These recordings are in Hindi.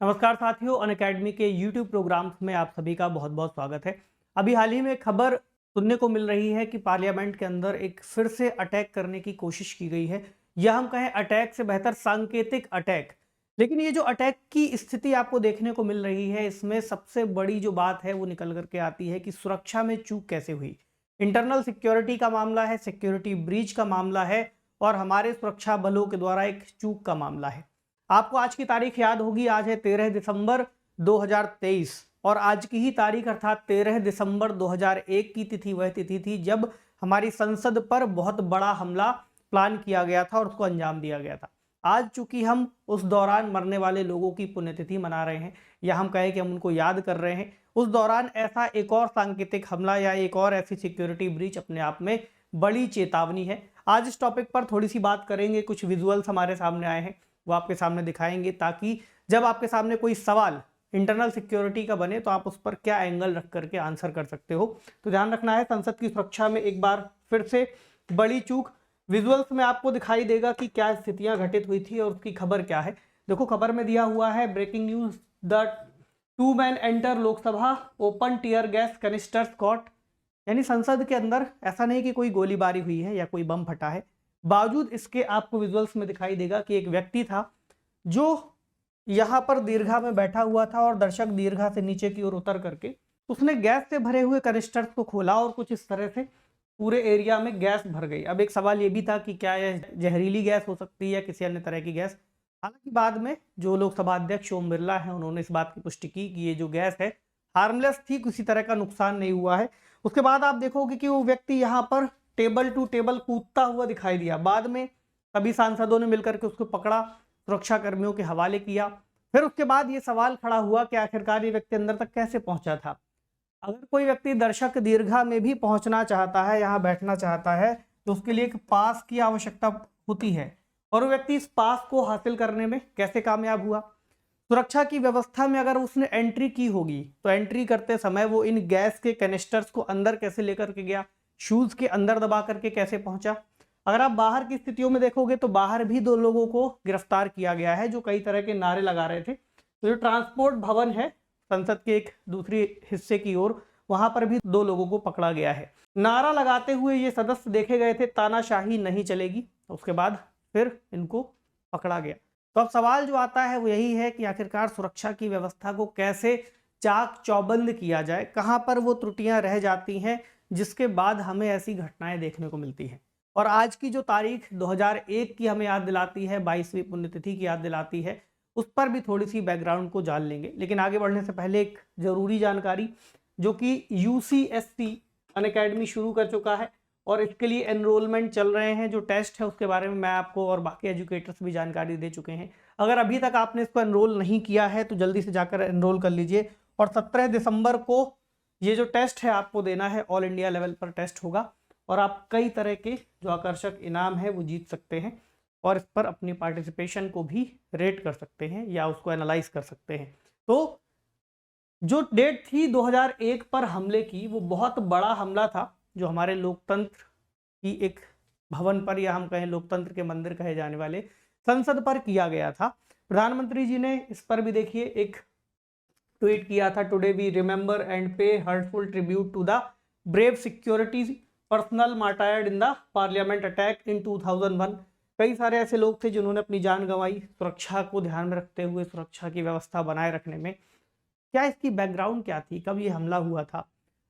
नमस्कार साथियों, अनअकैडमी के YouTube प्रोग्राम्स में आप सभी का बहुत बहुत स्वागत है। अभी हाल ही में खबर सुनने को मिल रही है कि पार्लियामेंट के अंदर एक फिर से अटैक करने की कोशिश की गई है, या हम कहें अटैक से बेहतर सांकेतिक अटैक। लेकिन ये जो अटैक की स्थिति आपको देखने को मिल रही है, इसमें सबसे बड़ी जो बात है वो निकल करके आती है कि सुरक्षा में चूक कैसे हुई। इंटरनल सिक्योरिटी का मामला है, सिक्योरिटी ब्रीच का मामला है, और हमारे सुरक्षा बलों के द्वारा एक चूक का मामला है। आपको आज की तारीख याद होगी, आज है 13 दिसंबर 2023, और आज की ही तारीख अर्थात 13 दिसंबर 2001 की तिथि वह तिथि थी जब हमारी संसद पर बहुत बड़ा हमला प्लान किया गया था और उसको अंजाम दिया गया था। आज चूंकि हम उस दौरान मरने वाले लोगों की पुण्यतिथि मना रहे हैं, या हम कहें कि हम उनको याद कर रहे हैं, उस दौरान ऐसा एक और सांकेतिक हमला या एक और ऐसी सिक्योरिटी ब्रीच अपने आप में बड़ी चेतावनी है। आज इस टॉपिक पर थोड़ी सी बात करेंगे, कुछ विजुअल्स हमारे सामने आए हैं वो आपके सामने दिखाएंगे, ताकि जब आपके सामने कोई सवाल इंटरनल सिक्योरिटी का बने तो आप उस पर क्या एंगल रख करके आंसर कर सकते हो। तो ध्यान रखना है, संसद की सुरक्षा में एक बार फिर से बड़ी चूक। विजुअल्स में आपको दिखाई देगा कि क्या स्थितियां घटित हुई थी और उसकी खबर क्या है। देखो, खबर में दिया हुआ है breaking news, the 2 man enter Lok Sabha, open tear gas canisters caught. यानी संसद के अंदर ऐसा नहीं कि कोई गोलीबारी हुई है या कोई बम फटा है, बावजूद इसके आपको विजुअल्स में दिखाई देगा कि एक व्यक्ति था जो यहाँ पर दीर्घा में बैठा हुआ था, और दर्शक दीर्घा से नीचे की ओर उतर करके उसने गैस से भरे हुए कनिस्टर्स को खोला और कुछ इस तरह से पूरे एरिया में गैस भर गई। अब एक सवाल ये भी था कि क्या यह जहरीली गैस हो सकती है या किसी अन्य तरह की गैस। हालांकि बाद में जो लोकसभा अध्यक्ष ओम बिरला है, उन्होंने इस बात की पुष्टि की कि ये जो गैस है हार्मलेस थी, किसी तरह का नुकसान नहीं हुआ है। उसके बाद आप देखोगे कि वो व्यक्ति यहाँ पर टेबल टू टेबल कूदता हुआ दिखाई दिया। बाद में सभी सांसदों ने मिलकर के उसको पकड़ा, सुरक्षा कर्मियों के हवाले किया। फिर उसके बाद ये सवाल खड़ा हुआ कि आखिरकार ये व्यक्ति अंदर तक कैसे पहुंचा था। अगर कोई व्यक्ति दर्शक दीर्घा में भी पहुंचना चाहता है, यहाँ बैठना चाहता है, तो उसके लिए एक पास की आवश्यकता होती है, और वो व्यक्ति इस पास को हासिल करने में कैसे कामयाब हुआ। सुरक्षा की व्यवस्था में अगर उसने एंट्री की होगी तो एंट्री करते समय वो इन गैस के कैनिस्टर्स को अंदर कैसे लेकर के गया, शूज के अंदर दबा करके कैसे पहुंचा। अगर आप बाहर की स्थितियों में देखोगे तो बाहर भी 2 लोगों को गिरफ्तार किया गया है जो कई तरह के नारे लगा रहे थे। तो जो ट्रांसपोर्ट भवन है संसद के एक दूसरी हिस्से की ओर, वहां पर भी 2 लोगों को पकड़ा गया है। नारा लगाते हुए ये सदस्य देखे गए थे, तानाशाही नहीं चलेगी। उसके बाद फिर इनको पकड़ा गया। तो अब सवाल जो आता है वो यही है कि आखिरकार सुरक्षा की व्यवस्था को कैसे चाक चौबंद किया जाए, कहां पर वो त्रुटियां रह जाती हैं जिसके बाद हमें ऐसी घटनाएं देखने को मिलती हैं। और आज की जो तारीख 2001 की हमें याद दिलाती है, 22वीं पुण्यतिथि की याद दिलाती है, उस पर भी थोड़ी सी बैकग्राउंड को जान लेंगे। लेकिन आगे बढ़ने से पहले एक जरूरी जानकारी, जो कि UCSC अनअकैडमी शुरू कर चुका है और इसके लिए एनरोलमेंट चल रहे हैं। जो टेस्ट है उसके बारे में मैं आपको और बाकी एजुकेटर्स भी जानकारी दे चुके हैं। अगर अभी तक आपने इसको एनरोल नहीं किया है तो जल्दी से जाकर एनरोल कर लीजिए। और 17 दिसंबर को ये जो टेस्ट है आपको देना है, ऑल इंडिया लेवल पर टेस्ट होगा, और आप कई तरह के जो आकर्षक इनाम है वो जीत सकते हैं, और इस पर अपनी पार्टिसिपेशन को भी रेट कर सकते हैं या उसको एनालाइज कर सकते हैं। तो जो डेट थी 2001 पर हमले की, वो बहुत बड़ा हमला था जो हमारे लोकतंत्र की एक भवन पर, या हम कहें लोकतंत्र के मंदिर कहे जाने वाले संसद पर किया गया था। प्रधानमंत्री जी ने इस पर भी देखिए एक ट्वीट किया था, today we remember and pay heartful tribute to the brave security personal martyred in the parliament attack in 2001। कई सारे ऐसे लोग थे जिन्होंने अपनी जान गंवाई सुरक्षा को ध्यान में रखते हुए, सुरक्षा की व्यवस्था बनाए रखने में। क्या इसकी बैकग्राउंड क्या थी, कब ये हमला हुआ था?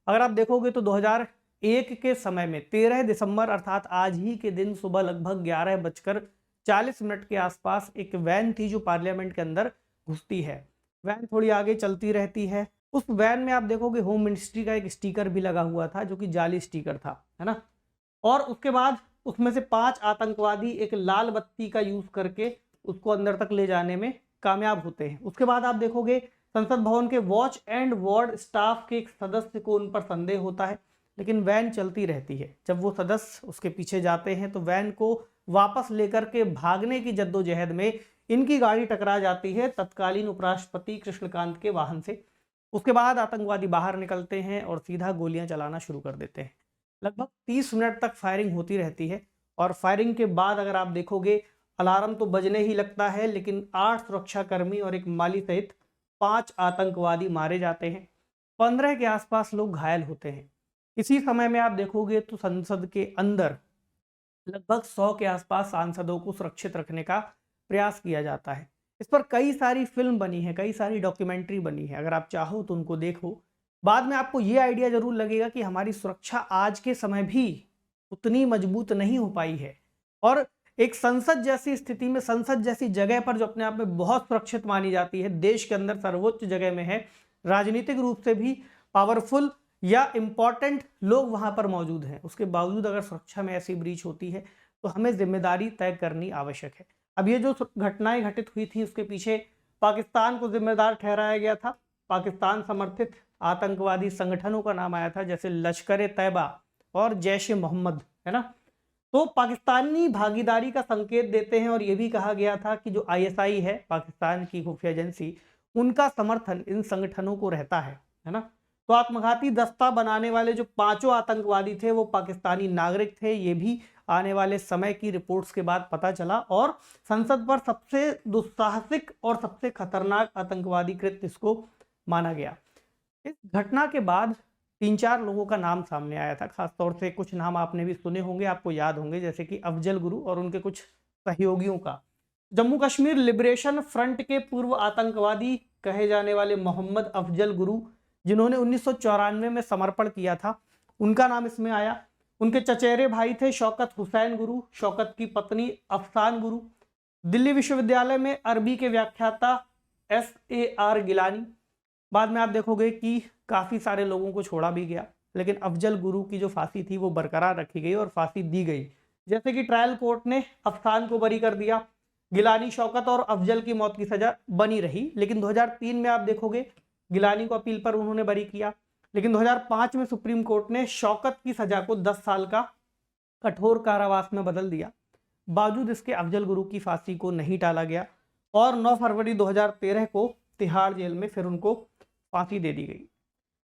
अगर आप देखोगे तो 2001 के समय में 13 दिसंबर अर्थात आज ही के दिन सुबह लगभग 11:40 के आसपास एक वैन थी जो पार्लियामेंट के अंदर घुसती है। वैन थोड़ी आगे चलती रहती है। उस वैन में आप देखोगे होम मिनिस्ट्री का एक स्टिकर भी लगा हुआ था जो कि जाली स्टिकर था, है ना। और उसके बाद उसमें से 5 आतंकवादी एक लाल बत्ती का यूज करके उसको अंदर तक ले जाने में कामयाब होते हैं। उसके बाद आप देखोगे संसद भवन के वॉच एंड वार्ड स्टाफ के एक सदस्य को उन पर संदेह होता है, लेकिन वैन चलती रहती है। जब वो सदस्य उसके पीछे जाते हैं तो वैन को वापस लेकर के भागने की जद्दोजहद में इनकी गाड़ी टकरा जाती है तत्कालीन उपराष्ट्रपति कृष्णकांत के वाहन से। उसके बाद आतंकवादी बाहर निकलते हैं और सीधा गोलियां चलाना शुरू कर देते हैं। लगभग 30 मिनट तक फायरिंग होती रहती है, और फायरिंग के बाद अगर आप देखोगे अलार्म तो बजने ही लगता है, लेकिन 8 सुरक्षाकर्मी और एक माली सहित 5 आतंकवादी मारे जाते हैं, 15 के आसपास लोग घायल होते हैं। इसी समय में आप देखोगे तो संसद के अंदर लगभग 100 के आसपास सांसदों को सुरक्षित रखने का प्रयास किया जाता है। इस पर कई सारी फिल्म बनी है, कई सारी डॉक्यूमेंट्री बनी है, अगर आप चाहो तो उनको देखो। बाद में आपको ये आइडिया जरूर लगेगा कि हमारी सुरक्षा आज के समय भी उतनी मजबूत नहीं हो पाई है, और एक संसद जैसी स्थिति में, संसद जैसी जगह पर जो अपने आप में बहुत सुरक्षित मानी जाती है, देश के अंदर सर्वोच्च जगह में है, राजनीतिक रूप से भी पावरफुल या इंपॉर्टेंट लोग वहां पर मौजूद हैं, उसके बावजूद अगर सुरक्षा में ऐसी ब्रीच होती है तो हमें जिम्मेदारी तय करनी आवश्यक है। अब ये जो घटनाएं घटित हुई थी उसके पीछे पाकिस्तान को जिम्मेदार ठहराया गया था। पाकिस्तान समर्थित आतंकवादी संगठनों का नाम आया था, जैसे लश्कर तैयबा और जैश ए मोहम्मद, है ना। तो पाकिस्तानी भागीदारी का संकेत देते हैं, और ये भी कहा गया था कि जो आईएसआई है, पाकिस्तान की खुफिया एजेंसी, उनका समर्थन इन संगठनों को रहता है ना। तो आत्मघाती दस्ता बनाने वाले जो 5 आतंकवादी थे वो पाकिस्तानी नागरिक थे, ये भी आने वाले समय की रिपोर्ट्स के बाद पता चला, और संसद पर सबसे दुस्साहसिक और सबसे खतरनाक आतंकवादी कृत्य इसको माना गया। इस घटना के बाद 3-4 लोगों का नाम सामने आया था, खासतौर से कुछ नाम आपने भी सुने होंगे, आपको याद होंगे, जैसे कि अफजल गुरु और उनके कुछ सहयोगियों का। जम्मू कश्मीर लिबरेशन फ्रंट के पूर्व आतंकवादी कहे जाने वाले मोहम्मद अफजल गुरु, जिन्होंने 1994 में समर्पण किया था, उनका नाम इसमें आया। उनके चचेरे भाई थे शौकत हुसैन गुरु, शौकत की पत्नी अफसान गुरु, दिल्ली विश्वविद्यालय में अरबी के व्याख्याता SAR गिलानी। बाद में आप देखोगे कि काफ़ी सारे लोगों को छोड़ा भी गया, लेकिन अफजल गुरु की जो फांसी थी वो बरकरार रखी गई और फांसी दी गई। जैसे कि ट्रायल कोर्ट ने अफसान को बरी कर दिया, गिलानी, शौकत और अफजल की मौत की सजा बनी रही, लेकिन 2003 में आप देखोगे गिलानी को अपील पर उन्होंने बरी किया, लेकिन 2005 में सुप्रीम कोर्ट ने शौकत की सजा को 10 साल का कठोर कारावास में बदल दिया। बावजूद इसके अफजल गुरु की फांसी को नहीं टाला गया, और 9 फरवरी 2013 को तिहाड़ जेल में फिर उनको फांसी दे दी गई।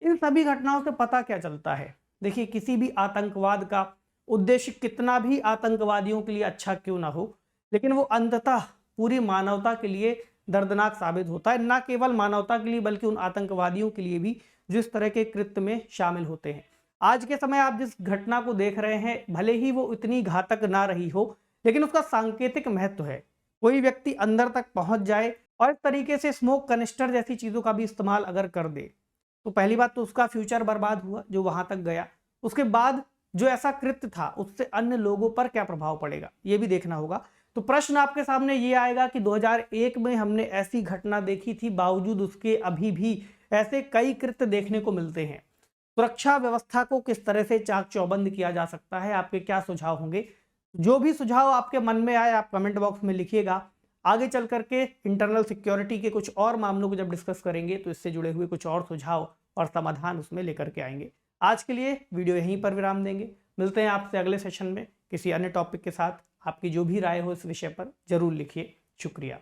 इन सभी घटनाओं से पता क्या चलता है? देखिए, किसी भी आतंकवाद का उद्देश्य कितना भी आतंकवादियों के लिए अच्छा क्यों ना हो, लेकिन वो अंततः पूरी मानवता के लिए दर्दनाक साबित होता है। ना केवल मानवता के लिए बल्कि उन आतंकवादियों के लिए भी जो इस तरह के कृत्य में शामिल होते हैं। आज के समय आप जिस घटना को देख रहे हैं, भले ही वो इतनी घातक ना रही हो, लेकिन उसका सांकेतिक महत्व है। कोई व्यक्ति अंदर तक पहुंच जाए और इस तरीके से स्मोक कनिस्टर जैसी चीजों का भी इस्तेमाल अगर कर दे, तो पहली बात तो उसका फ्यूचर बर्बाद हुआ जो वहां तक गया। उसके बाद जो ऐसा कृत्य था उससे अन्य लोगों पर क्या प्रभाव पड़ेगा, ये भी देखना होगा। तो प्रश्न आपके सामने ये आएगा कि 2001 में हमने ऐसी घटना देखी थी, बावजूद उसके अभी भी ऐसे कई कृत्य देखने को मिलते हैं। सुरक्षा व्यवस्था को किस तरह से चाक चौबंद किया जा सकता है, आपके क्या सुझाव होंगे? जो भी सुझाव आपके मन में आए आप कमेंट बॉक्स में लिखिएगा। आगे चल करके इंटरनल सिक्योरिटी के कुछ और मामलों को जब डिस्कस करेंगे तो इससे जुड़े हुए कुछ और सुझाव और समाधान उसमें लेकर के आएंगे। आज के लिए वीडियो यहीं पर विराम देंगे। मिलते हैं आपसे अगले सेशन में किसी अन्य टॉपिक के साथ। आपकी जो भी राय हो इस विषय पर जरूर लिखिए। शुक्रिया।